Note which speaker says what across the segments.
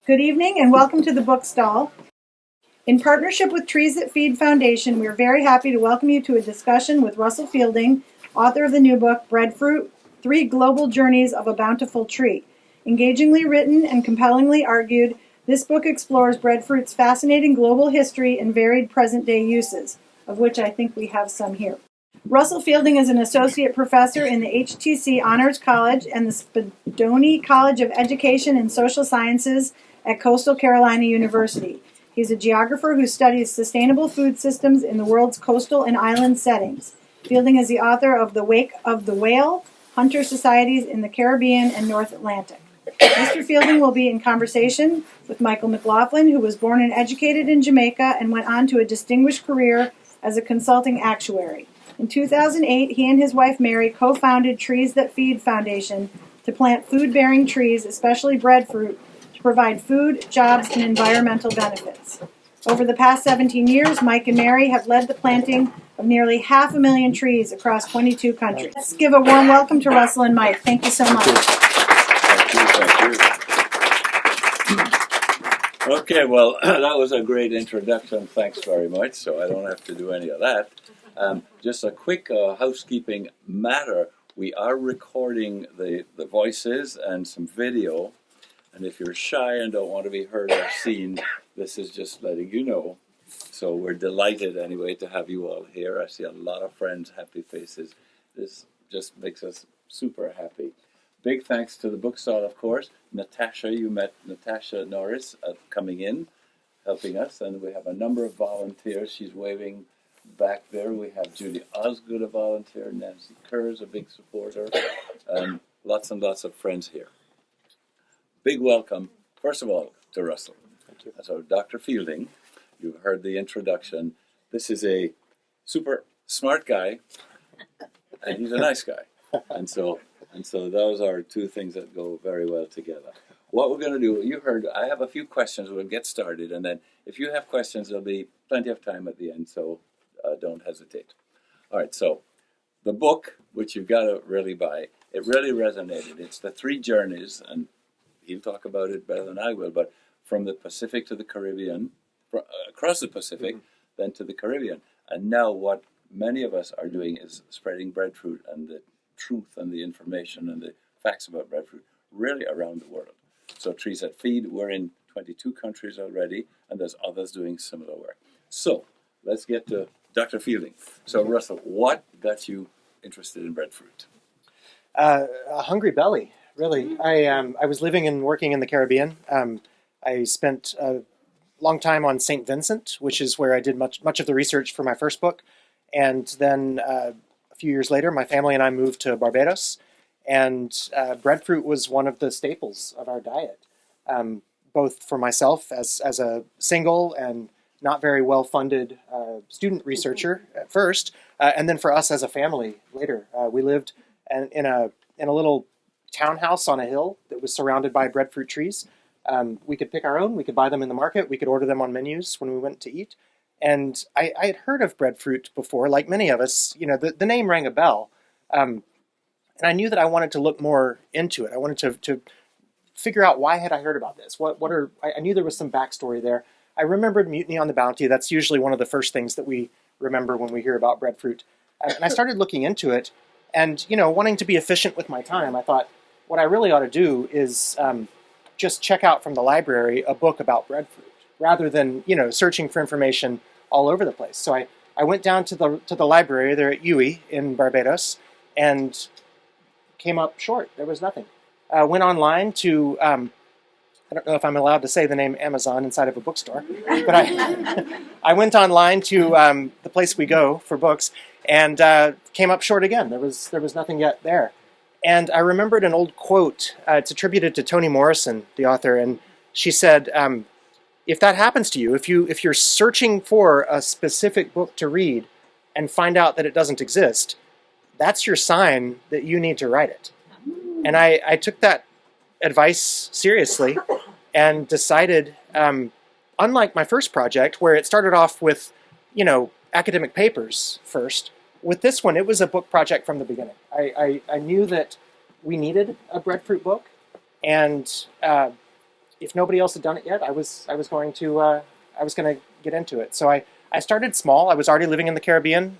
Speaker 1: Good evening and welcome to the book stall. In partnership with Trees That Feed Foundation, we are very happy to welcome you to a discussion with Russell Fielding, author of the new book, Breadfruit, 3 Global Journeys of a Bountiful Tree. Engagingly written and compellingly argued, this book explores breadfruit's fascinating global history and varied present-day uses, of which I think we have some here. Russell Fielding is an associate professor in the HTC Honors College and the Spadoni College of Education and Social Sciences at Coastal Carolina University. He's a geographer who studies sustainable food systems in the world's coastal and island settings. Fielding is the author of The Wake of the Whale, Hunter Societies in the Caribbean and North Atlantic. Mr. Fielding will be in conversation with Michael McLaughlin, who was born and educated in Jamaica and went on to a distinguished career as a consulting actuary. In 2008, he and his wife Mary co-founded Trees That Feed Foundation to plant food-bearing trees, especially breadfruit, to provide food, jobs, and environmental benefits. Over the past 17 years, Mike and Mary have led the planting of nearly 500,000 trees across 22 countries. Let's give a warm welcome to Russell and Mike. Thank you so much.
Speaker 2: Thank you. Okay, well, that was a great introduction. Thanks very much. So I don't have to do any of that. Just a quick housekeeping matter. We are recording the voices and some video. And if you're shy and don't want to be heard or seen, this is just letting you know. So we're delighted anyway to have you all here. I see a lot of friends, happy faces. This just makes us super happy. Big thanks to the bookstall, of course. Natasha, you met Natasha Norris coming in, helping us. And we have a number of volunteers. She's waving back there. We have Judy Osgood, a volunteer. Nancy Kerr's a big supporter. And lots of friends here. Big welcome, first of all, to Russell.
Speaker 3: Thank you.
Speaker 2: So Dr. Fielding, you've heard the introduction. This is a super smart guy, and he's a nice guy. And so those are two things that go very well together. What we're going to do, you heard, I have a few questions. We'll get started, and then if you have questions, there'll be plenty of time at the end, so don't hesitate. All right, so the book, which you've got to really buy, it really resonated. It's the 3 journeys, and he'll talk about it better than I will, but from the Pacific to the Caribbean, across the Pacific, then to the Caribbean. And now what many of us are doing is spreading breadfruit and the truth and the information and the facts about breadfruit really around the world. So Trees That Feed, we're in 22 countries already, and there's others doing similar work. So let's get to Dr. Fielding. So Russell, what got you interested in breadfruit?
Speaker 3: A hungry belly. Really, I was living and working in the Caribbean. I spent a long time on St. Vincent, which is where I did much of the research for my first book. And then a few years later, my family and I moved to Barbados. And breadfruit was one of the staples of our diet, both for myself as a single and not very well-funded student researcher at first, and then for us as a family later. We lived in a little townhouse on a hill that was surrounded by breadfruit trees. We could pick our own. We could buy them in the market. We could order them on menus when we went to eat. And I had heard of breadfruit before, like many of us. You know, the name rang a bell. And I knew that I wanted to look more into it. I wanted to figure out why had I heard about this. I knew there was some backstory there. I remembered Mutiny on the Bounty. That's usually one of the first things that we remember when we hear about breadfruit. And I started looking into it. And, wanting to be efficient with my time, I thought, what I really ought to do is just check out from the library a book about breadfruit, rather than, searching for information all over the place. So I went down to the library there at UWI in Barbados and came up short. There was nothing. Went online to, I don't know if I'm allowed to say the name Amazon inside of a bookstore, but I went online to the place we go for books and came up short again. There was nothing yet there. And I remembered an old quote. It's attributed to Toni Morrison, the author, and she said, if that happens to you, if you're searching for a specific book to read and find out that it doesn't exist, that's your sign that you need to write it. And I took that advice seriously and decided, unlike my first project, where it started off with, academic papers first, with this one, it was a book project from the beginning. I knew that we needed a breadfruit book, and if nobody else had done it yet, I was going to get into it. So I started small. I was already living in the Caribbean,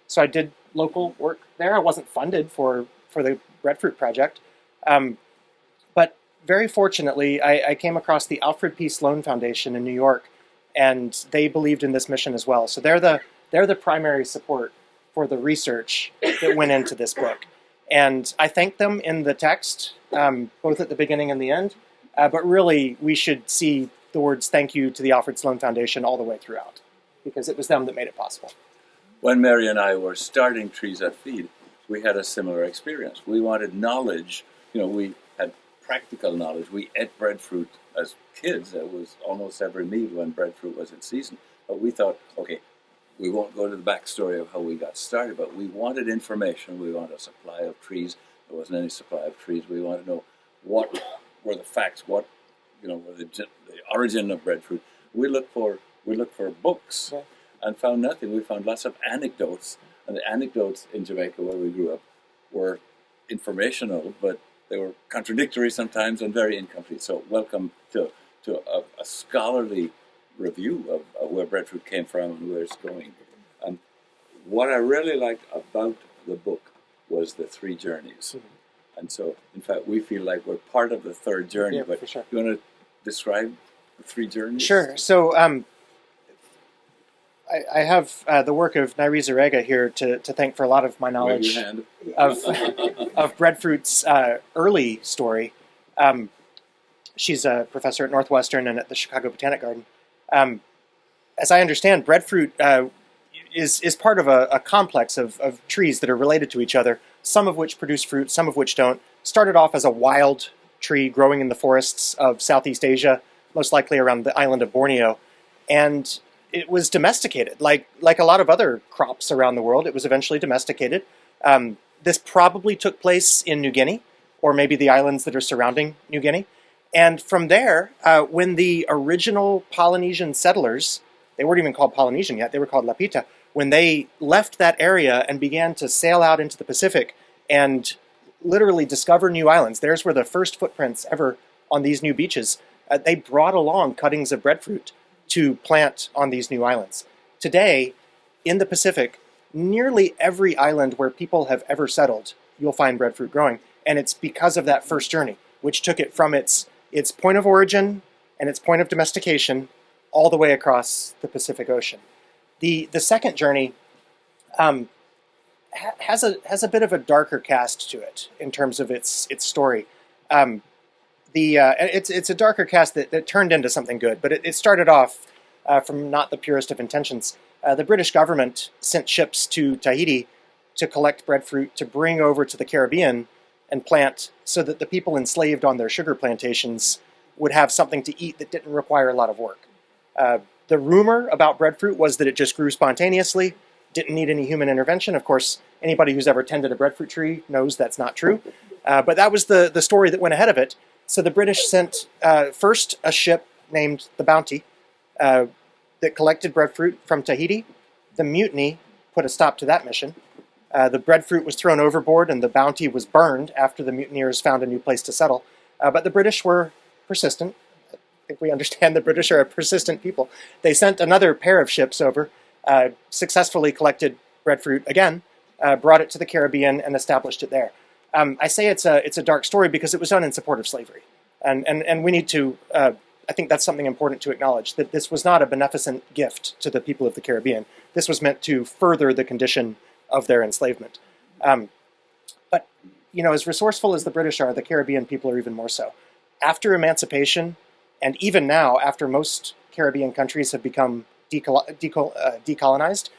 Speaker 3: so I did local work there. I wasn't funded for the Breadfruit project, but very fortunately, I came across the Alfred P. Sloan Foundation in New York, and they believed in this mission as well. So they're the primary support for the research that went into this book. And I thank them in the text, both at the beginning and the end. But really, we should see the words thank you to the Alfred Sloan Foundation all the way throughout, because it was them that made it possible.
Speaker 2: When Mary and I were starting Trees That Feed, we had a similar experience. We wanted knowledge. We had practical knowledge. We ate breadfruit as kids. It was almost every meal when breadfruit was in season. But we thought, okay, we won't go to the backstory of how we got started, but we wanted information. We wanted a supply of trees. There wasn't any supply of trees. We wanted to know what were the facts, were the origin of breadfruit. We looked for books and found nothing. We found lots of anecdotes, and the anecdotes in Jamaica where we grew up were informational, but they were contradictory sometimes and very incomplete. So welcome to a scholarly review of where breadfruit came from and where it's going. And what I really liked about the book was the 3 journeys. Mm-hmm. And so, in fact, we feel like we're part of the 3rd journey.
Speaker 3: Yeah,
Speaker 2: but
Speaker 3: for sure.
Speaker 2: You want to describe the 3 journeys?
Speaker 3: Sure. So I have the work of Nairi Zarega here to thank for a lot of my knowledge of breadfruit's early story. She's a professor at Northwestern and at the Chicago Botanic Garden. As I understand, breadfruit is part of a complex of trees that are related to each other, some of which produce fruit, some of which don't. Started off as a wild tree growing in the forests of Southeast Asia, most likely around the island of Borneo, and it was domesticated. Like a lot of other crops around the world, it was eventually domesticated. This probably took place in New Guinea, or maybe the islands that are surrounding New Guinea. And from there, when the original Polynesian settlers, they weren't even called Polynesian yet, they were called Lapita, when they left that area and began to sail out into the Pacific and literally discover new islands, there's where the first footprints ever on these new beaches, they brought along cuttings of breadfruit to plant on these new islands. Today, in the Pacific, nearly every island where people have ever settled, you'll find breadfruit growing. And it's because of that first journey, which took it from its point of origin and its point of domestication all the way across the Pacific Ocean. The second journey has a bit of a darker cast to it in terms of its story. It's a darker cast that turned into something good, but it started off from not the purest of intentions. The British government sent ships to Tahiti to collect breadfruit to bring over to the Caribbean and plant so that the people enslaved on their sugar plantations would have something to eat that didn't require a lot of work. The rumor about breadfruit was that it just grew spontaneously, didn't need any human intervention. Of course, anybody who's ever tended a breadfruit tree knows that's not true. But that was the story that went ahead of it. So the British sent first a ship named the Bounty that collected breadfruit from Tahiti. The mutiny put a stop to that mission. The breadfruit was thrown overboard and the Bounty was burned after the mutineers found a new place to settle. But the British were persistent. I think we understand the British are a persistent people. They sent another pair of ships over, successfully collected breadfruit again, brought it to the Caribbean and established it there. I say it's a dark story because it was done in support of slavery. And we need to, I think that's something important to acknowledge, that this was not a beneficent gift to the people of the Caribbean. This was meant to further the condition of their enslavement. But, as resourceful as the British are, the Caribbean people are even more so. After emancipation, and even now, after most Caribbean countries have become decolonized,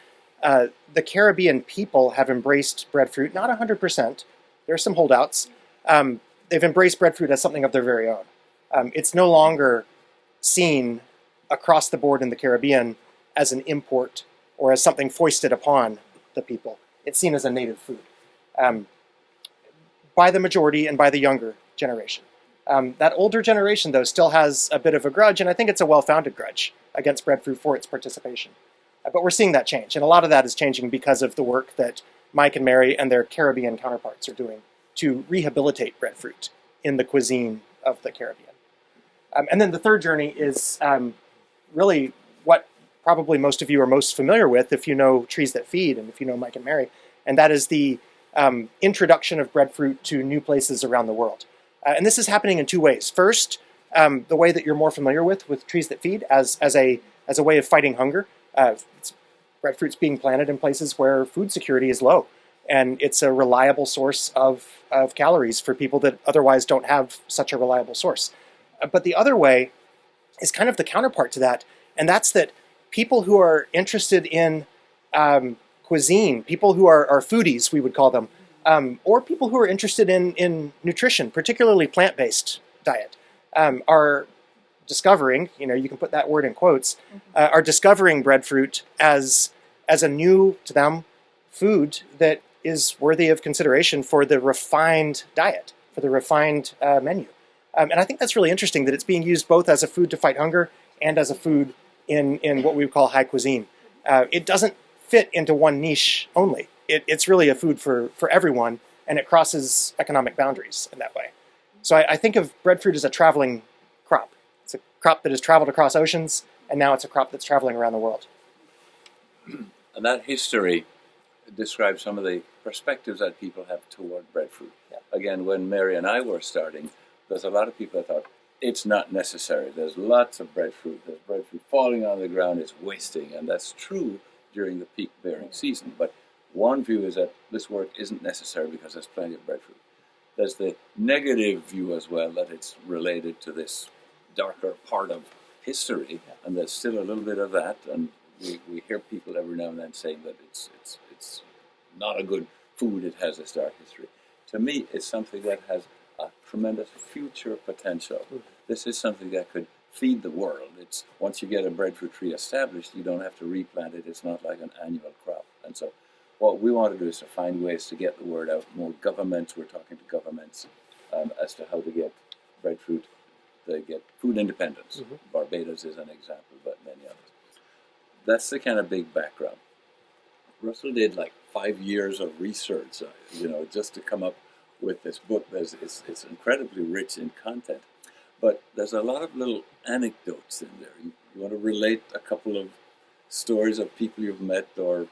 Speaker 3: the Caribbean people have embraced breadfruit, not 100%. There are some holdouts. They've embraced breadfruit as something of their very own. It's no longer seen across the board in the Caribbean as an import or as something foisted upon the people. It's seen as a native food by the majority and by the younger generation. That older generation, though, still has a bit of a grudge, and I think it's a well-founded grudge against breadfruit for its participation. But we're seeing that change, and a lot of that is changing because of the work that Mike and Mary and their Caribbean counterparts are doing to rehabilitate breadfruit in the cuisine of the Caribbean. And then the third journey is really what probably most of you are most familiar with if you know Trees That Feed and if you know Mike and Mary, and that is the introduction of breadfruit to new places around the world. And this is happening in two ways. First, the way that you're more familiar with Trees That Feed as a way of fighting hunger. Breadfruit's being planted in places where food security is low, and it's a reliable source of calories for people that otherwise don't have such a reliable source. But the other way is kind of the counterpart to that, and that's that people who are interested in cuisine, people who are foodies, we would call them, or people who are interested in nutrition, particularly plant-based diet, are discovering, you can put that word in quotes, are discovering breadfruit as a new, to them, food that is worthy of consideration for the refined diet, for the refined menu. And I think that's really interesting that it's being used both as a food to fight hunger and as a food in what we would call high cuisine. It doesn't fit into one niche only. It's really a food for everyone, and it crosses economic boundaries in that way. So I think of breadfruit as a traveling crop. It's a crop that has traveled across oceans, and now it's a crop that's traveling around the world.
Speaker 2: And that history describes some of the perspectives that people have toward breadfruit.
Speaker 3: Yeah.
Speaker 2: Again, when Mary and I were starting, there's a lot of people that thought, it's not necessary. There's lots of breadfruit. There's breadfruit falling on the ground. It's wasting. And that's true during the peak bearing season. But one view is that this work isn't necessary because there's plenty of breadfruit. There's the negative view as well, that it's related to this darker part of history. And there's still a little bit of that. And we hear people every now and then saying that it's not a good food. It has this dark history. To me, it's something that has a tremendous future potential. This is something that could feed the world. It's once you get a breadfruit tree established, you don't have to replant it. It's not like an annual crop. And so what we want to do is to find ways to get the word out. More governments, we're talking to governments as to how to get breadfruit, to get food independence. Barbados is an example, but many others. That's the kind of big background. Russell did like 5 years of research, just to come up with this book. It's incredibly rich in content, but there's a lot of little anecdotes in there. You want to relate a couple of stories of people you've met or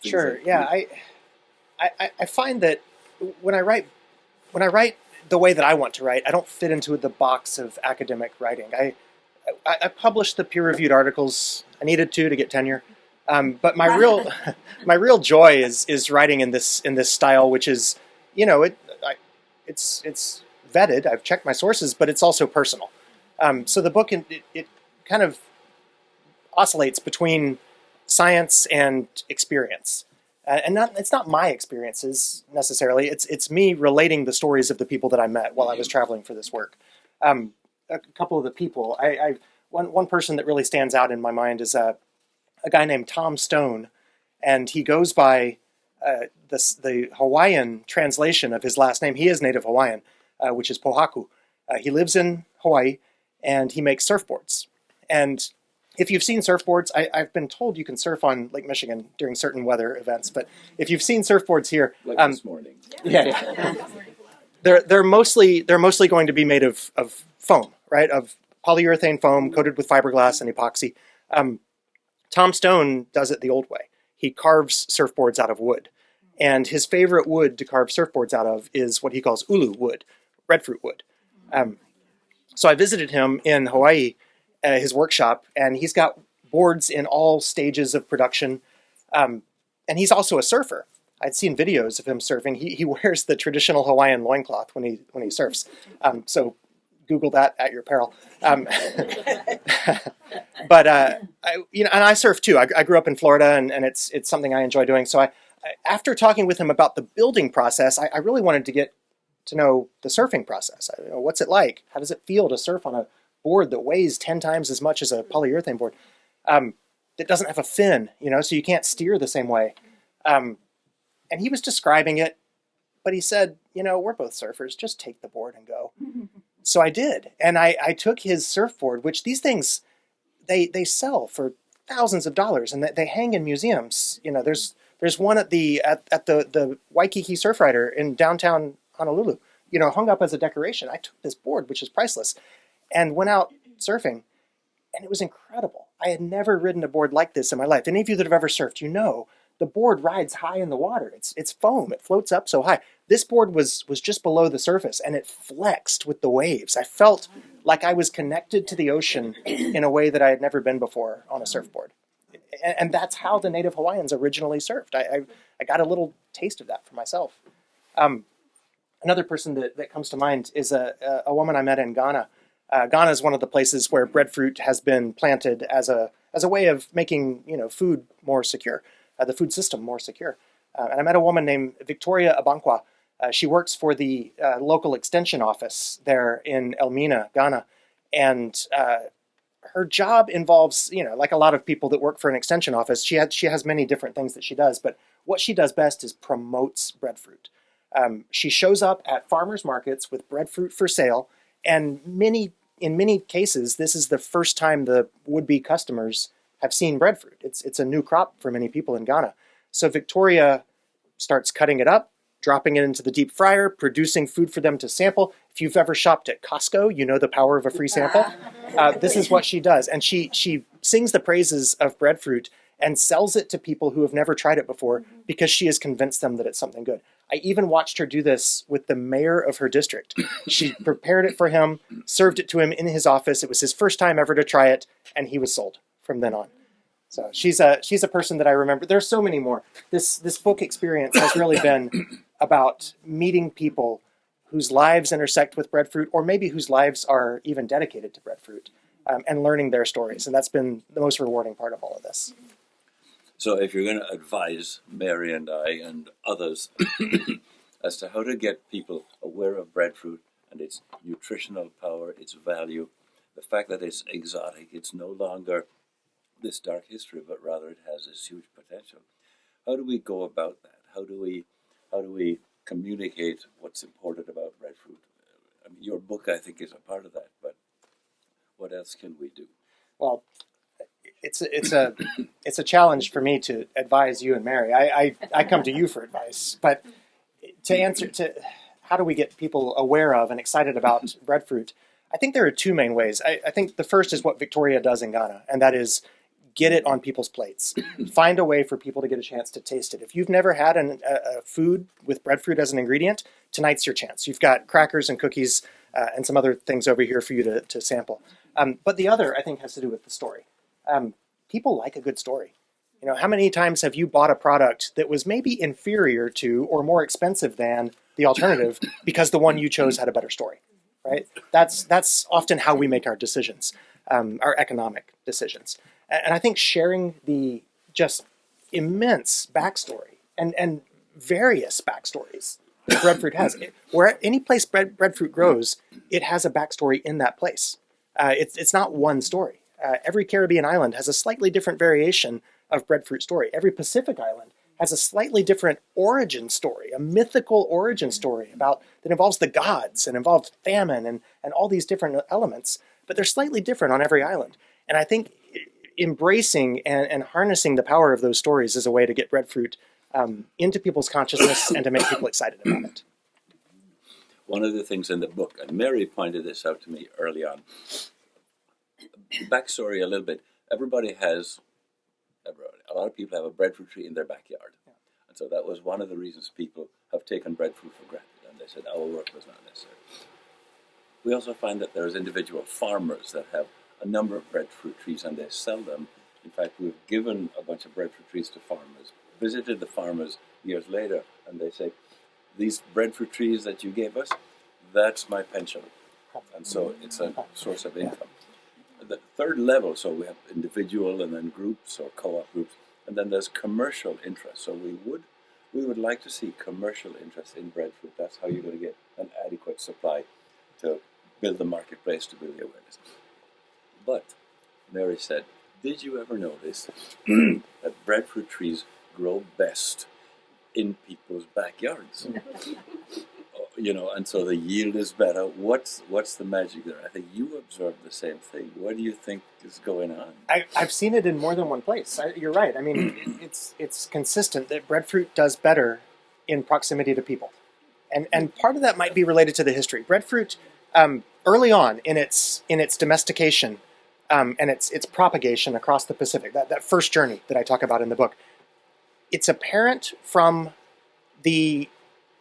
Speaker 3: Sure. Yeah, I find that when I write the way that I want to write, I don't fit into the box of academic writing. I published the peer-reviewed articles I needed to get tenure, but my real joy is writing in this style, which is, it's vetted. I've checked my sources, but it's also personal. So the book it kind of oscillates between science and experience, and it's not my experiences necessarily. It's me relating the stories of the people that I met while I was traveling for this work. A couple of the people, one person that really stands out in my mind is a guy named Tom Stone, and he goes by the Hawaiian translation of his last name. He is native Hawaiian, which is Pohaku. He lives in Hawaii, and he makes surfboards. And if you've seen surfboards, I've been told you can surf on Lake Michigan during certain weather events. But if you've seen surfboards here,
Speaker 2: like this morning,
Speaker 3: they're mostly going to be made of foam, right? Of polyurethane foam coated with fiberglass and epoxy. Tom Stone does it the old way. He carves surfboards out of wood. And his favorite wood to carve surfboards out of is what he calls ulu wood, breadfruit wood. So I visited him in Hawaii, his workshop, and he's got boards in all stages of production. And he's also a surfer. I'd seen videos of him surfing. He wears the traditional Hawaiian loincloth when he surfs. So Google that at your peril. But and I surf too. I grew up in Florida, and it's something I enjoy doing. So after talking with him about the building process, I really wanted to get to know the surfing process. What's it like? How does it feel to surf on a board that weighs 10 times as much as a polyurethane board? That doesn't have a fin, so you can't steer the same way. And he was describing it, but he said, we're both surfers. Just take the board and go. So I did, and I took his surfboard, which these things they sell for thousands of dollars, and they hang in museums. There's one at the Waikiki Surfrider in downtown Honolulu, hung up as a decoration. I took this board, which is priceless, and went out surfing, and it was incredible. I had never ridden a board like this in my life. Any of you that have ever surfed, the board rides high in the water. It's foam. It floats up so high. This board was just below the surface, and it flexed with the waves. I felt like I was connected to the ocean in a way that I had never been before on a surfboard. And that's how the native Hawaiians originally surfed. I got a little taste of that for myself. Another person that comes to mind is a woman I met in Ghana. Ghana is one of the places where breadfruit has been planted as a way of making food more secure, the food system more secure. And I met a woman named Victoria Abankwa. She works for the local extension office there in Elmina, Ghana, and her job involves, like a lot of people that work for an extension office, she has many different things that she does, but what she does best is promotes breadfruit. She shows up at farmers markets with breadfruit for sale, and in many cases, this is the first time the would-be customers have seen breadfruit. It's a new crop for many people in Ghana. So Victoria starts cutting it up, dropping it into the deep fryer, producing food for them to sample. If you've ever shopped at Costco, you know the power of a free sample. This is what she does. And she sings the praises of breadfruit and sells it to people who have never tried it before because she has convinced them that it's something good. I even watched her do this with the mayor of her district. She prepared it for him, served it to him in his office. It was his first time ever to try it, and he was sold from then on. So she's a person that I remember. There's so many more. This book experience has really been about meeting people whose lives intersect with breadfruit, or maybe whose lives are even dedicated to breadfruit, and learning their stories. And that's been the most rewarding part of all of this.
Speaker 2: So if you're going to advise Mary and I and others as to how to get people aware of breadfruit and its nutritional power, its value, the fact that it's exotic, it's no longer this dark history, but rather it has this huge potential. How do we go about that? How do we communicate what's important about breadfruit? I mean, your book, I think, is a part of that, but what else can we do?
Speaker 3: Well, it's a challenge for me to advise you and Mary. I come to you for advice, but to answer to how do we get people aware of and excited about breadfruit, I think there are two main ways. I think the first is what Victoria does in Ghana, and that is get it on people's plates. Find a way for people to get a chance to taste it. If you've never had a food with breadfruit as an ingredient, tonight's your chance. You've got crackers and cookies and some other things over here for you to sample. But the other, I think, has to do with the story. People like a good story. How many times have you bought a product that was maybe inferior to or more expensive than the alternative because the one you chose had a better story, right? That's often how we make our decisions, our economic decisions. And I think sharing the just immense backstory and various backstories that breadfruit has, where any place breadfruit grows, it has a backstory in that place. It's not one story. Every Caribbean island has a slightly different variation of breadfruit story. Every Pacific island has a slightly different origin story, a mythical origin story that involves the gods and involves famine and all these different elements, but they're slightly different on every island. And I think embracing and harnessing the power of those stories is a way to get breadfruit into people's consciousness and to make people excited about it.
Speaker 2: One of the things in the book, and Mary pointed this out to me early on, backstory a little bit. A lot of people have a breadfruit tree in their backyard. Yeah. And so that was one of the reasons people have taken breadfruit for granted. And they said our work was not necessary. We also find that there's individual farmers that have a number of breadfruit trees and they sell them. In fact, we've given a bunch of breadfruit trees to farmers, visited the farmers years later, and they say, these breadfruit trees that you gave us, that's my pension. And so it's a source of income. The third level, so we have individual and then groups or co-op groups, and then there's commercial interest. So we would like to see commercial interest in breadfruit. That's how you're going to get an adequate supply to build the marketplace, to build the awareness. But Mary said, did you ever notice that breadfruit trees grow best in people's backyards? And so the yield is better. What's the magic there? I think you observed the same thing. What do you think is going on?
Speaker 3: I've seen it in more than one place. You're right. I mean, it's consistent that breadfruit does better in proximity to people. And part of that might be related to the history. Breadfruit, early on in its domestication and its propagation across the Pacific, that first journey that I talk about in the book, it's apparent from the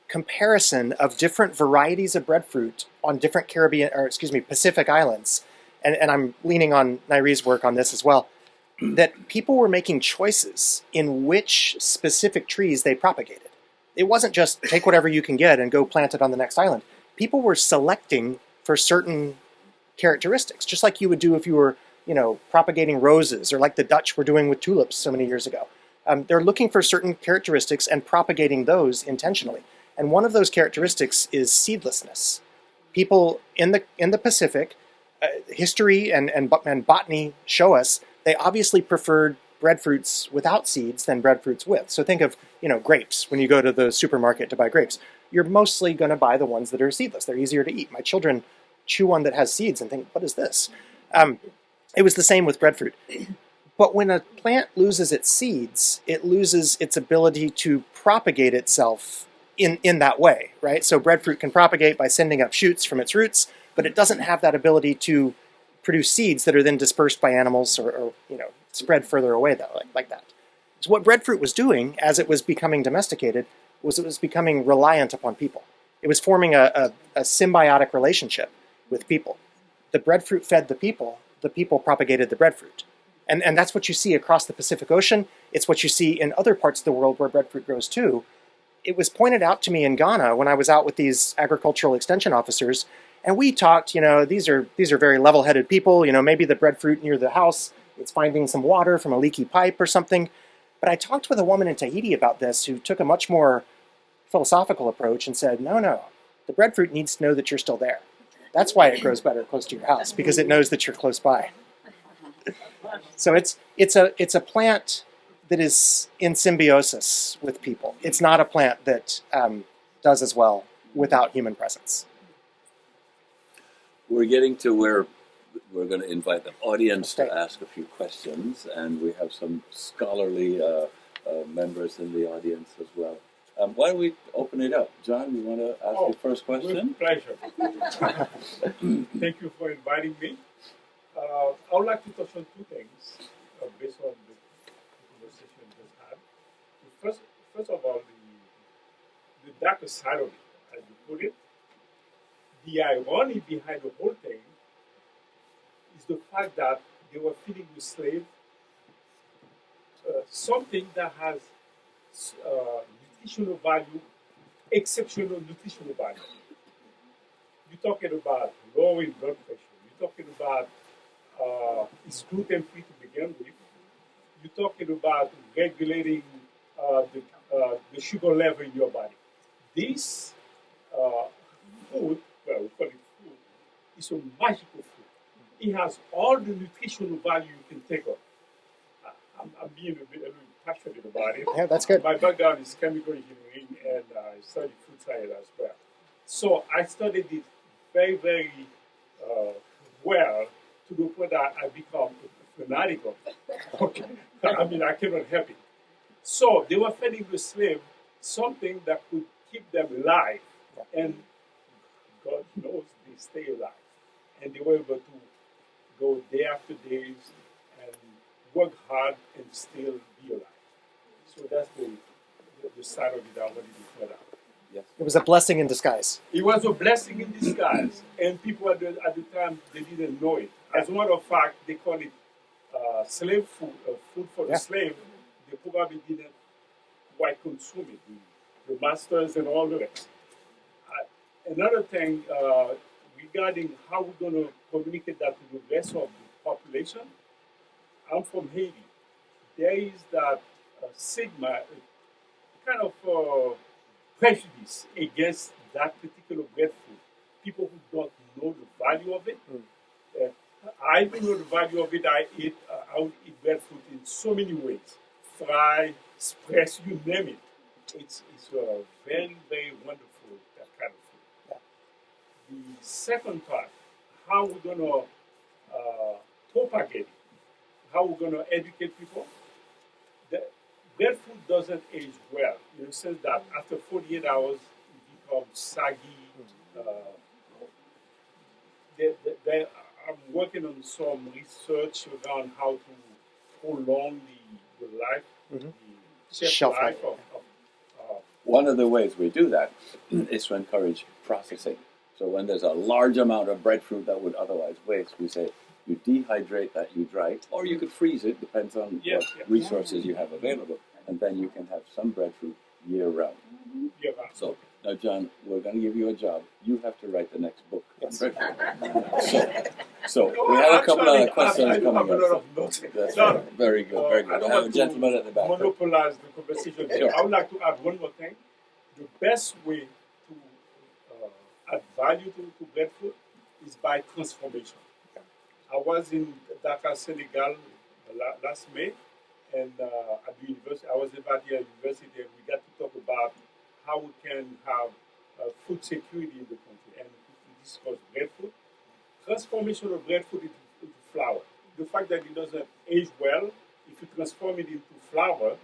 Speaker 3: comparison of different varieties of breadfruit on different Pacific islands, and I'm leaning on Nairi's work on this as well, that people were making choices in which specific trees they propagated. It wasn't just take whatever you can get and go plant it on the next island. People were selecting for certain characteristics, just like you would do if you were, propagating roses, or like the Dutch were doing with tulips so many years ago. They're looking for certain characteristics and propagating those intentionally. And one of those characteristics is seedlessness. People in the Pacific, history and botany show us they obviously preferred breadfruits without seeds than breadfruits with. So think of grapes. When you go to the supermarket to buy grapes, you're mostly going to buy the ones that are seedless. They're easier to eat. My children chew one that has seeds and think, "What is this?" It was the same with breadfruit. But when a plant loses its seeds, it loses its ability to propagate itself in that way, right? So breadfruit can propagate by sending up shoots from its roots, but it doesn't have that ability to produce seeds that are then dispersed by animals or spread further away like that. So what breadfruit was doing as it was becoming domesticated was it was becoming reliant upon people. It was forming a symbiotic relationship with people. The breadfruit fed the people propagated the breadfruit. And that's what you see across the Pacific Ocean. It's what you see in other parts of the world where breadfruit grows too. It was pointed out to me in Ghana when I was out with these agricultural extension officers, and we talked, these are very level-headed people, maybe the breadfruit near the house, it's finding some water from a leaky pipe or something. But I talked with a woman in Tahiti about this who took a much more philosophical approach and said, no, the breadfruit needs to know that you're still there. That's why it grows better close to your house, because it knows that you're close by. So it's a plant that is in symbiosis with people. It's not a plant that does as well without human presence.
Speaker 2: We're getting to where we're going to invite the audience to ask a few questions, and we have some scholarly members in the audience as well. Why don't we open it up? John, you want to ask your first question?
Speaker 4: With pleasure. Thank you for inviting me. I would like to touch on two things based on the conversation we just had. First of all, the darker side of it, as you put it, the irony behind the whole thing is the fact that they were feeding the slave something that has nutritional value, exceptional nutritional value. You're talking about lowering blood pressure. You're talking about it's gluten-free to begin with. You're talking about regulating the sugar level in your body. This food, well, we call it food, is a magical food. It has all the nutritional value you can take of. I'm being a little passionate about it.
Speaker 3: Yeah, that's good.
Speaker 4: My background is chemical engineering, and I studied food science as well. So I studied it very, very well, to the point that I become a fanatic of it. Okay? I mean, I cannot help it. So they were feeding the slave something that could keep them alive, and God knows they stay alive. And they were able to go day after day and work hard and still be alive. So that's the side of it I wanted to point out.
Speaker 2: Yes.
Speaker 3: It was a blessing in disguise.
Speaker 4: It was a blessing in disguise, and people at the time, they didn't know it. As a matter of fact, they call it slave food, food for the slave. They probably didn't quite consume it, the masters and all the rest. Another thing regarding how we're going to communicate that to the rest of the population, I'm from Haiti. There is that stigma, kind of prejudice against that particular breadfruit. People who don't know the value of it. I do know the value of it. I would eat breadfruit in so many ways. Fry, express, you name it. It's very, very wonderful, that kind of food. The second part, how we're going to propagate it, how we're going to educate people. Breadfruit doesn't age well, in the sense that after 48 hours, it becomes saggy, I'm working on some research around how to prolong the life,
Speaker 3: Mhm.
Speaker 4: the
Speaker 3: Shelf
Speaker 4: life
Speaker 3: life.
Speaker 4: of
Speaker 2: One of the ways we do that is to encourage processing. So when there's a large amount of breadfruit that would otherwise waste, we say you dehydrate that, you dry it, or you could freeze it, depends on
Speaker 4: Yes,
Speaker 2: what
Speaker 4: yes.
Speaker 2: resources you have available, and then you can have some breadfruit year round.
Speaker 4: yeah,
Speaker 2: So now, John, we're going to give you a job. You have to write the next book on
Speaker 3: Yes.
Speaker 2: breadfruit. So we have a couple of questions
Speaker 4: I have
Speaker 2: coming
Speaker 4: a lot
Speaker 2: up.
Speaker 4: of notes.
Speaker 2: That's
Speaker 4: Now,
Speaker 2: right. Very good, very good.
Speaker 4: I
Speaker 2: I
Speaker 4: don't
Speaker 2: have a
Speaker 4: want
Speaker 2: gentleman
Speaker 4: to
Speaker 2: at the back.
Speaker 4: monopolize the conversation.
Speaker 2: Sure.
Speaker 4: I would like to add one more thing. The best way to add value to breadfruit is by transformation. I was in Dakar, Senegal last May, and at the university, I was invited at the university, and we got to talk about how we can have food security in the country. And we discussed breadfruit, transformation of breadfruit into flour. The fact that it doesn't age well, if you transform it into flour,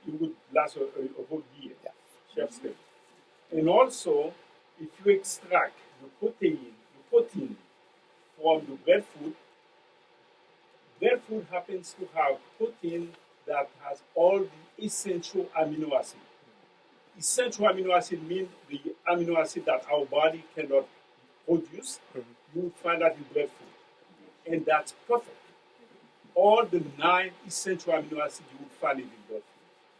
Speaker 4: it would last a whole year, shelf stable. And also, if you extract the protein from the breadfruit happens to have protein that has all the essential amino acids. Essential amino acid means the amino acid that our body cannot produce. You will find that in breadfruit. And that's perfect. All the 9 essential amino acids you will find it in breadfruit.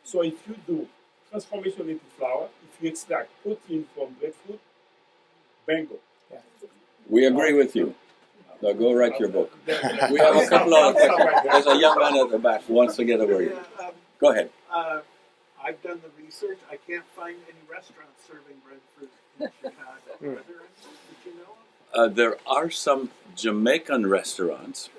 Speaker 4: So if you do transformation into flour, if you extract protein from breadfruit, bingo.
Speaker 2: We agree with you. Now go write your book. We have a couple of questions. There's a young man at the back who wants to get a word. Go ahead.
Speaker 5: I've done the research. I can't find any restaurants serving breadfruit in Chicago. Are there any that you know of?
Speaker 2: There are some Jamaican restaurants.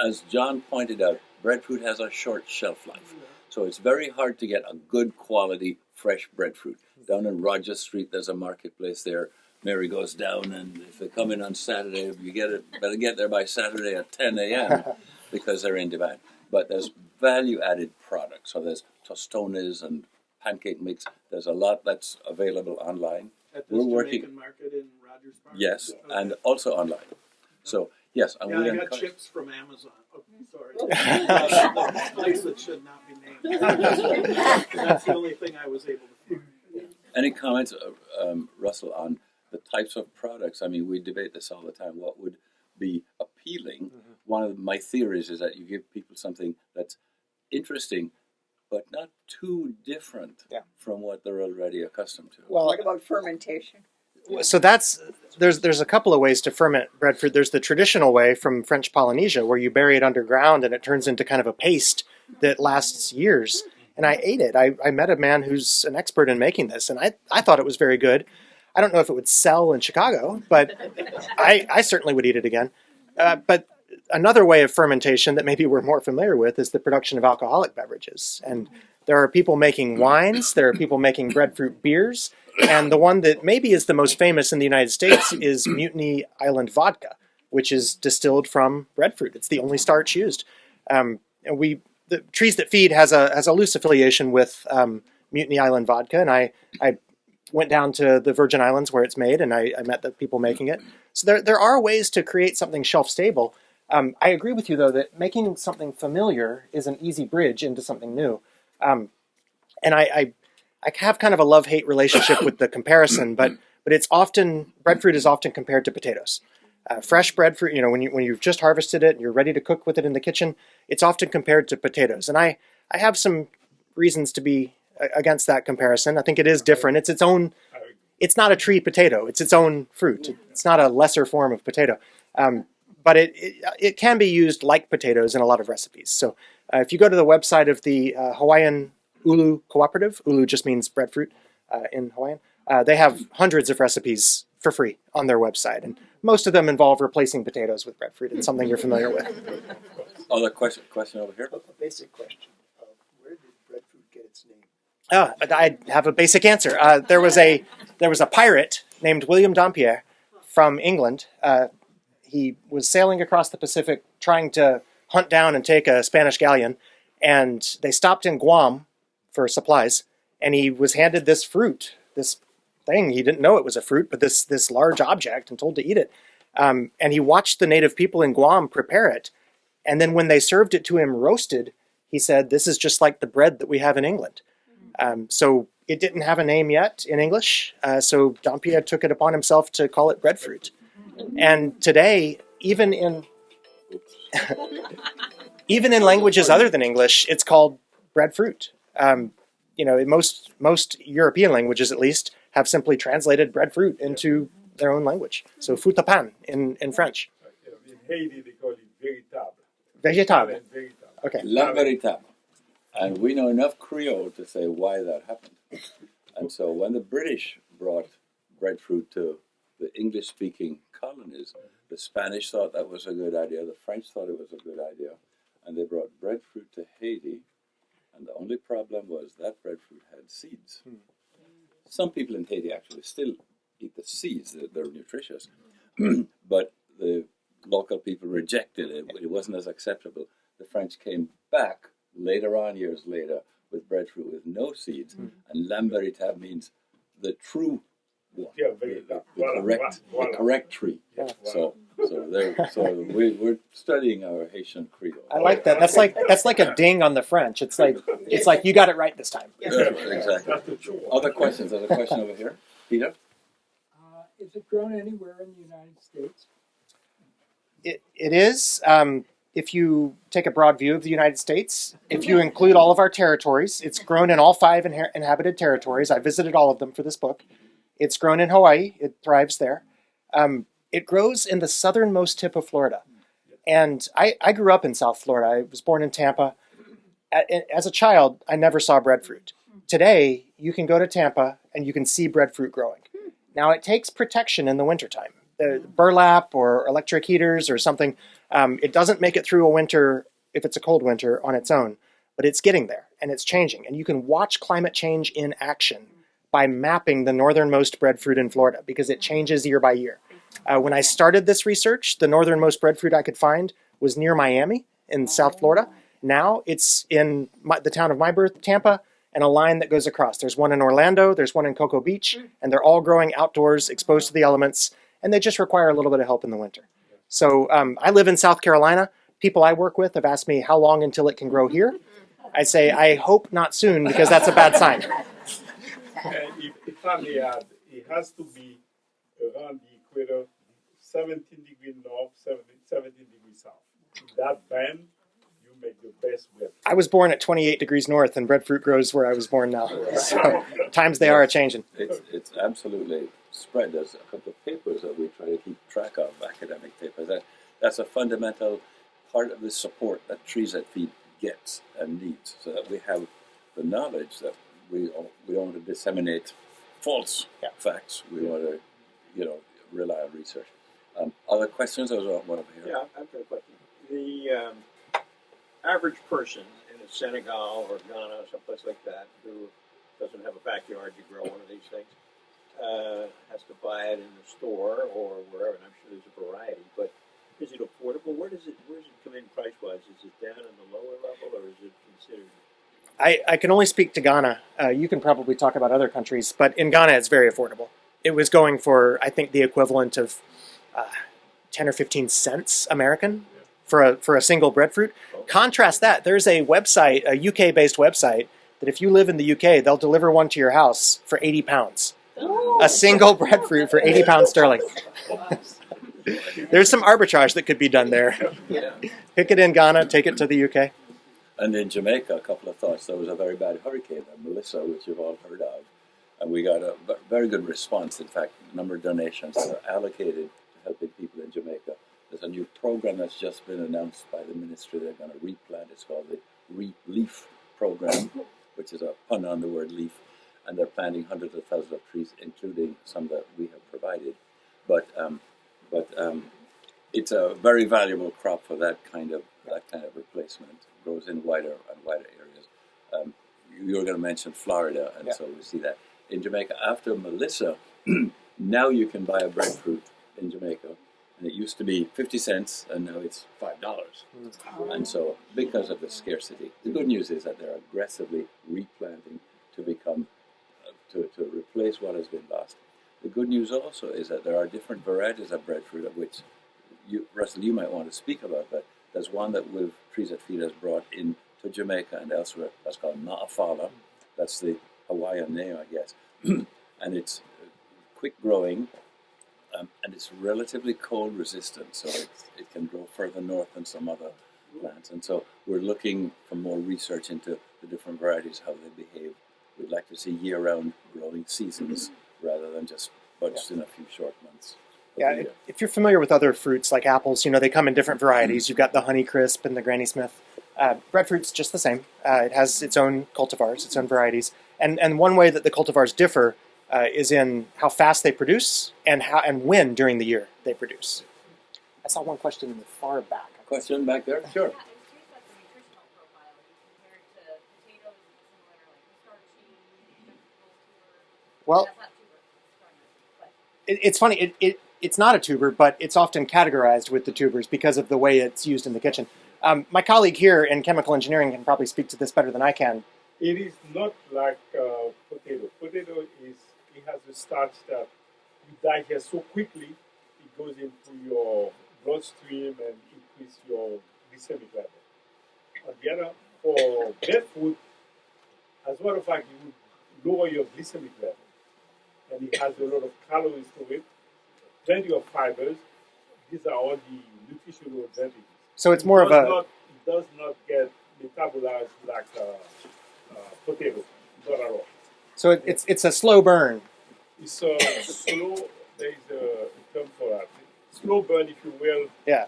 Speaker 2: As John pointed out, breadfruit has a short shelf life. So it's very hard to get a good quality fresh breadfruit. Down in Rogers Street, there's a marketplace there. Mary goes down, and if they come in on Saturday, you better get there by Saturday at 10 a.m. because they're in demand. But there's value-added products. So there's tostones and pancake mix. There's a lot that's available online.
Speaker 5: At this Jamaican market in Rogers Park?
Speaker 2: Yes,
Speaker 5: Okay.
Speaker 2: and also online. So, yes. And
Speaker 5: Yeah,
Speaker 2: we
Speaker 5: I got
Speaker 2: encourage-
Speaker 5: chips from Amazon. Oh, sorry. The place that should not be named. That's the only thing I was able to find.
Speaker 2: Any comments, Russell, on the types of products? I mean, we debate this all the time. What would be appealing? One of my theories is that you give people something that's interesting, but not too different from what they're already accustomed to.
Speaker 3: Well,
Speaker 6: What about fermentation?
Speaker 3: so there's a couple of ways to ferment breadfruit. There's the traditional way from French Polynesia, where you bury it underground and it turns into kind of a paste that lasts years. And I ate it. I met a man who's an expert in making this, and I thought it was very good. I don't know if it would sell in Chicago, but I certainly would eat it again. But another way of fermentation that maybe we're more familiar with is the production of alcoholic beverages. And there are people making wines, there are people making breadfruit beers, and the one that maybe is the most famous in the United States is Mutiny Island vodka, which is distilled from breadfruit. It's the only starch used. And the Trees That Feed has a loose affiliation with Mutiny Island vodka, and I went down to the Virgin Islands where it's made, and I met the people making it. So there are ways to create something shelf stable. I agree with you, though, that making something familiar is an easy bridge into something new. And I have kind of a love-hate relationship with the comparison, but breadfruit is often compared to potatoes. Fresh breadfruit, when you've just harvested it and you're ready to cook with it in the kitchen, it's often compared to potatoes. And I have some reasons to be against that comparison. I think it is different. It's its own. It's not a tree potato. It's its own fruit. It's not a lesser form of potato. But it can be used like potatoes in a lot of recipes. So if you go to the website of the Hawaiian Ulu Cooperative, Ulu just means breadfruit in Hawaiian, they have hundreds of recipes for free on their website. And most of them involve replacing potatoes with breadfruit. It's something you're familiar with.
Speaker 2: Other question over here?
Speaker 5: A basic question. Where did breadfruit get its name?
Speaker 3: I have a basic answer. There was a pirate named William Dampier from England. He was sailing across the Pacific trying to hunt down and take a Spanish galleon, and they stopped in Guam for supplies, and he was handed this fruit, this thing. He didn't know it was a fruit, but this large object, and told to eat it. And he watched the native people in Guam prepare it. And then when they served it to him roasted, he said, this is just like the bread that we have in England. So it didn't have a name yet in English. So Dampier took it upon himself to call it breadfruit. And today, even in even in languages other than English, it's called breadfruit. In most European languages, at least, have simply translated breadfruit into their own language. So fruit à pain in French.
Speaker 4: In Haiti, they call it véritable.
Speaker 3: Vegetable.
Speaker 4: Véritable.
Speaker 3: Okay.
Speaker 2: La veritable. And we know enough Creole to say why that happened. And so when the British brought breadfruit to the English-speaking colonies, the Spanish thought that was a good idea, the French thought it was a good idea, and they brought breadfruit to Haiti, and the only problem was that breadfruit had seeds. Some people in Haiti actually still eat the seeds, they're nutritious, but the local people rejected it, it wasn't as acceptable. The French came back later on, years later, with breadfruit with no seeds, and lamberitable means the true one, the correct tree. So we're studying our Haitian Creole.
Speaker 3: I like that. That's like a ding on the French. It's like you got it right this time.
Speaker 2: Yeah, exactly. Other questions? There's a question over here. Peter?
Speaker 6: Is it grown anywhere in the United States?
Speaker 3: It is. If you take a broad view of the United States, if you include all of our territories, it's grown in all 5 inhabited territories. I visited all of them for this book. It's grown in Hawaii. It thrives there. It grows in the southernmost tip of Florida. And I grew up in South Florida. I was born in Tampa. As a child, I never saw breadfruit. Today, you can go to Tampa and you can see breadfruit growing. Now, it takes protection in the wintertime. The burlap or electric heaters or something, it doesn't make it through a winter if it's a cold winter on its own, but it's getting there and it's changing. And you can watch climate change in action by mapping the northernmost breadfruit in Florida because it changes year by year. When I started this research, the northernmost breadfruit I could find was near Miami in South Florida. Now it's in the town of my birth, Tampa, and a line that goes across. There's one in Orlando, there's one in Cocoa Beach, and they're all growing outdoors, exposed to the elements, and they just require a little bit of help in the winter. So I live in South Carolina. People I work with have asked me how long until it can grow here. I say, I hope not soon, because that's a bad sign.
Speaker 4: If I may add, it has to be around the equator, 17 degrees north, 17 degrees south. That band, you make the best bread.
Speaker 3: I was born at 28 degrees north, and breadfruit grows where I was born now. So times they are a-changing.
Speaker 2: It's absolutely spread. There's a couple of papers that we try to keep track of, academic papers. That's a fundamental part of the support that Trees That Feed gets and needs, so that we have the knowledge that we don't want to disseminate false facts. We want to, rely on research. Other questions? There was one over here.
Speaker 5: Yeah, I've got a question. The average person in Senegal or Ghana or someplace like that who doesn't have a backyard to grow one of these things has to buy it in the store or wherever. And I'm sure there's a variety, but is it affordable? Where does it come in price-wise? Is it down in the lower level, or is it considered?
Speaker 3: I can only speak to Ghana. You can probably talk about other countries, but in Ghana it's very affordable. It was going for, I think, the equivalent of 10 or 15 cents American for a single breadfruit. Contrast that. There's a website, a UK-based website, that if you live in the UK, they'll deliver one to your house for 80 pounds. A single breadfruit for 80 pounds sterling. There's some arbitrage that could be done there. Pick it in Ghana, take it to the UK.
Speaker 2: And in Jamaica, a couple of thoughts. There was a very bad hurricane, Melissa, which you've all heard of. And we got a very good response. In fact, a number of donations are allocated to helping people in Jamaica. There's a new program that's just been announced by the ministry. They're going to replant. It's called the Leaf Program, which is a pun on the word leaf. And they're planting hundreds of thousands of trees, including some that we have provided. But it's a very valuable crop for that kind of replacement. It grows in wider and wider areas. You were going to mention Florida, and so we see that. In Jamaica, after Melissa, now you can buy a breadfruit in Jamaica, and it used to be 50 cents, and now it's $5. And so, because of the scarcity, the good news is that they're aggressively replanting to become to replace what has been lost. The good news also is that there are different varieties of breadfruit, of which Russell, you might want to speak about, but there's one that Trees That Feed has brought in to Jamaica and elsewhere. That's called Na'afala. That's the Hawaiian name, I guess. And it's quick growing, and it's relatively cold resistant, so it can grow further north than some other plants. And so we're looking for more research into the different varieties, how they behave. We'd like to see year-round growing seasons rather than just bunched in a few short months.
Speaker 3: Yeah, if you're familiar with other fruits like apples, they come in different varieties. You've got the Honeycrisp and the Granny Smith. Breadfruit's just the same. It has its own cultivars, its own varieties. And one way that the cultivars differ is in how fast they produce and when during the year they produce. I saw one question in the far back.
Speaker 2: Question back there? Sure.
Speaker 7: Yeah, I was curious about the nutritional profile. Compared to potatoes, is it similar, like starchy, vegetables,
Speaker 3: Well,
Speaker 7: that's not tuber, but
Speaker 3: it's funny. It's not a tuber, but it's often categorized with the tubers because of the way it's used in the kitchen. My colleague here in chemical engineering can probably speak to this better than I can.
Speaker 4: It is not like potato. Potato it has a starch that you digest so quickly, it goes into your bloodstream and increase your glycemic level. On the other, for breadfruit, as a matter of fact, it would lower your glycemic level. And it has a lot of calories to it, plenty of fibers. These are all the nutritional advantages.
Speaker 3: So it's more of a...
Speaker 4: It does not get metabolized like potato, not at all.
Speaker 3: So it's a slow burn.
Speaker 4: It's a slow, there is a term for that. Slow burn, if you will.
Speaker 3: Yeah,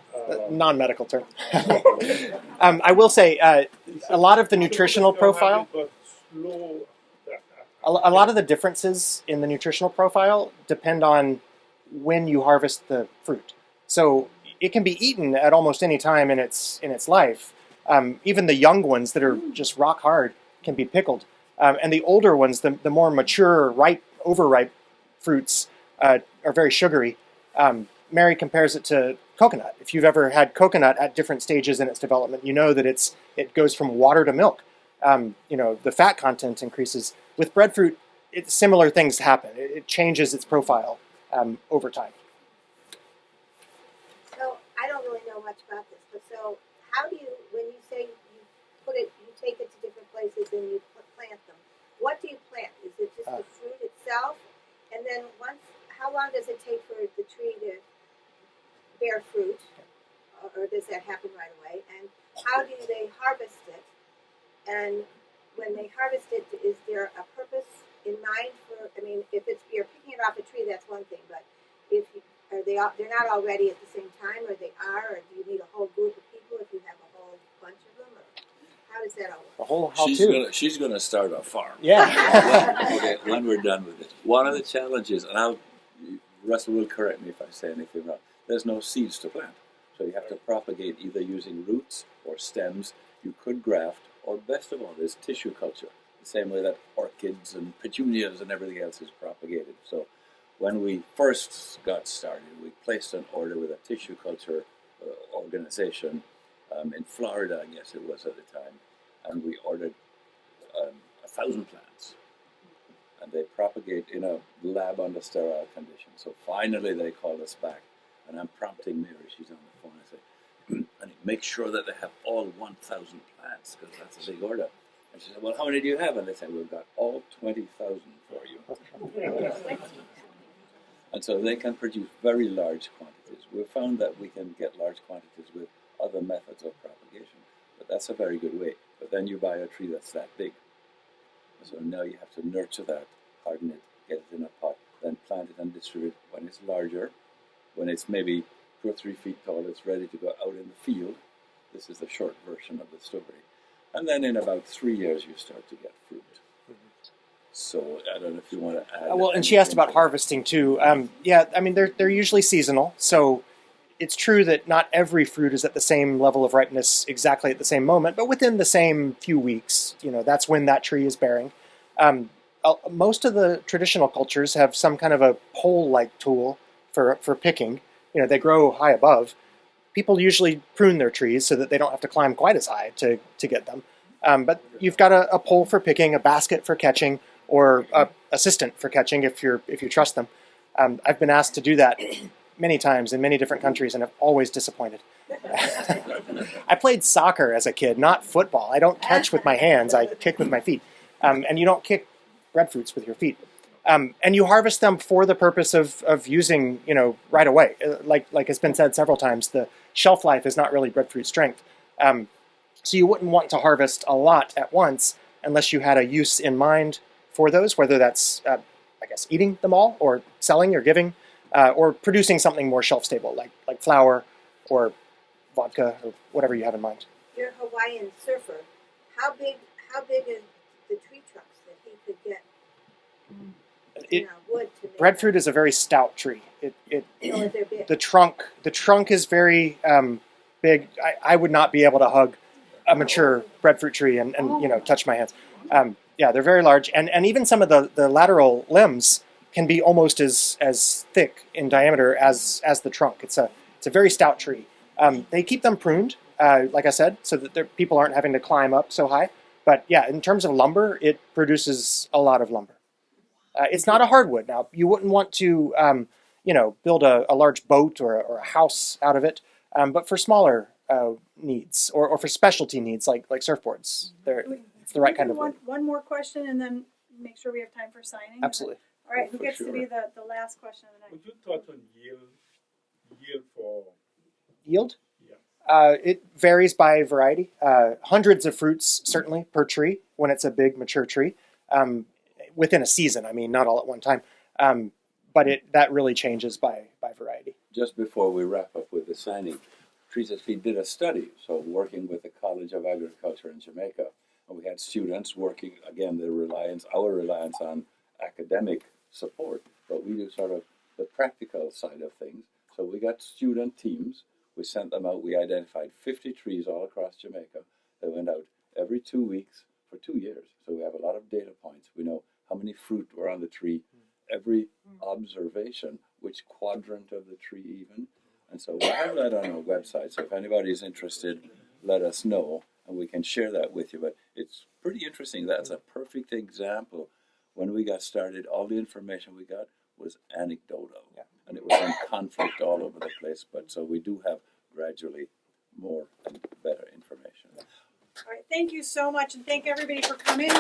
Speaker 3: non-medical term. I will say a lot of the nutritional profile...
Speaker 4: But slow,
Speaker 3: A lot of the differences in the nutritional profile depend on when you harvest the fruit. So it can be eaten at almost any time in its life. Even the young ones that are just rock hard can be pickled. And the older ones, the more mature, overripe fruits are very sugary. Mary compares it to coconut. If you've ever had coconut at different stages in its development, you know that it goes from water to milk. The fat content increases. With breadfruit, similar things happen. It changes its profile over time.
Speaker 8: So I don't really know much about this, but so how do you, when you say you take it to different places and you plant them, what do you plant? Is it just the fruit itself? And then how long does it take for the tree to bear fruit? Or does that happen right away? And how do they harvest it? And when they harvest it, is there a purpose in mind for? I mean, if you're picking it off a tree, that's one thing. But they're not all ready at the same time, or they are, or do you need a whole group of people if you have a whole bunch of them? Or how does that all work?
Speaker 3: The whole how-to.
Speaker 2: She's gonna start a farm.
Speaker 3: Yeah.
Speaker 2: Okay, when we're done with it. One of the challenges, and Russell will correct me if I say anything wrong. There's no seeds to plant, so you have to propagate either using roots or stems. You could graft, or best of all, there's tissue culture, the same way that orchids and petunias and everything else is propagated. So when we first got started, we placed an order with a tissue culture organization in Florida, I guess it was at the time, and we ordered 1,000 plants. And they propagate in a lab under sterile conditions. So finally they called us back, and I'm prompting Mary, she's on the phone, I say, honey, make sure that they have all 1,000 plants, because that's a big order. And she said, well, how many do you have? And they said, we've got all 20,000 for you. And so they can produce very large quantities. We've found that we can get large quantities with other methods of propagation, but that's a very good way. But then you buy a tree that's that big. So now you have to nurture that, harden it, get it in a pot, then plant it and distribute it when it's larger. When it's maybe 2 or 3 feet tall, it's ready to go out in the field. This is the short version of the story. And then in about 3 years, you start to get fruit. So I don't know if you want to add.
Speaker 3: Well, and she asked about harvesting too. Yeah, I mean they're usually seasonal, so it's true that not every fruit is at the same level of ripeness exactly at the same moment, but within the same few weeks, that's when that tree is bearing. Most of the traditional cultures have some kind of a pole-like tool for picking. They grow high above. People usually prune their trees so that they don't have to climb quite as high to get them. But you've got a pole for picking, a basket for catching, or an assistant for catching if you trust them. I've been asked to do that many times in many different countries and have always disappointed. I played soccer as a kid, not football. I don't catch with my hands, I kick with my feet. And you don't kick breadfruits with your feet. And you harvest them for the purpose of using, right away. Like has been said several times, the shelf life is not really breadfruit strength. So you wouldn't want to harvest a lot at once unless you had a use in mind for those, whether that's, eating them all or selling or giving, or producing something more shelf stable, like flour or vodka or whatever you have in mind.
Speaker 8: You're a Hawaiian surfer. How big is the tree trunks that he could get? Wood to make
Speaker 3: breadfruit is a very stout tree.
Speaker 8: they're big.
Speaker 3: The trunk is very big. I would not be able to hug a mature breadfruit tree and touch my hands. They're very large, and even some of the lateral limbs can be almost as thick in diameter as the trunk. It's a very stout tree. They keep them pruned, like I said, so that people aren't having to climb up so high. But yeah, in terms of lumber, it produces a lot of lumber. It's not a hardwood. Now, you wouldn't want to, build a large boat or a house out of it. But for smaller needs or for specialty needs like surfboards, it's the right kind of wood.
Speaker 1: One more question, and then make sure we have time for signing.
Speaker 3: Absolutely.
Speaker 1: All right, who
Speaker 2: For
Speaker 1: gets to
Speaker 2: sure.
Speaker 1: be the last question of the night?
Speaker 4: Would you touch on yield for?
Speaker 3: Yield?
Speaker 4: Yeah.
Speaker 3: It varies by variety. Hundreds of fruits, certainly, per tree when it's a big, mature tree. Within a season, not all at one time. But that really changes by variety.
Speaker 2: Just before we wrap up with the signing, Trees at Feed did a study, so working with the College of Agriculture in Jamaica, and we had students working, again, our reliance on academic support, but we do sort of the practical side of things. So we got student teams, we sent them out, we identified 50 trees all across Jamaica. They went out every 2 weeks for 2 years. So we have a lot of data points. We know how many fruit were on the tree, every observation, which quadrant of the tree even. And so we'll have that on our website. So if anybody's interested, let us know, and we can share that with you. But it's pretty interesting. That's a perfect example. When we got started, all the information we got was anecdotal.
Speaker 3: Yeah.
Speaker 2: And it was in conflict all over the place. But so we do have gradually more and better information.
Speaker 1: All right, thank you so much, and thank everybody for coming.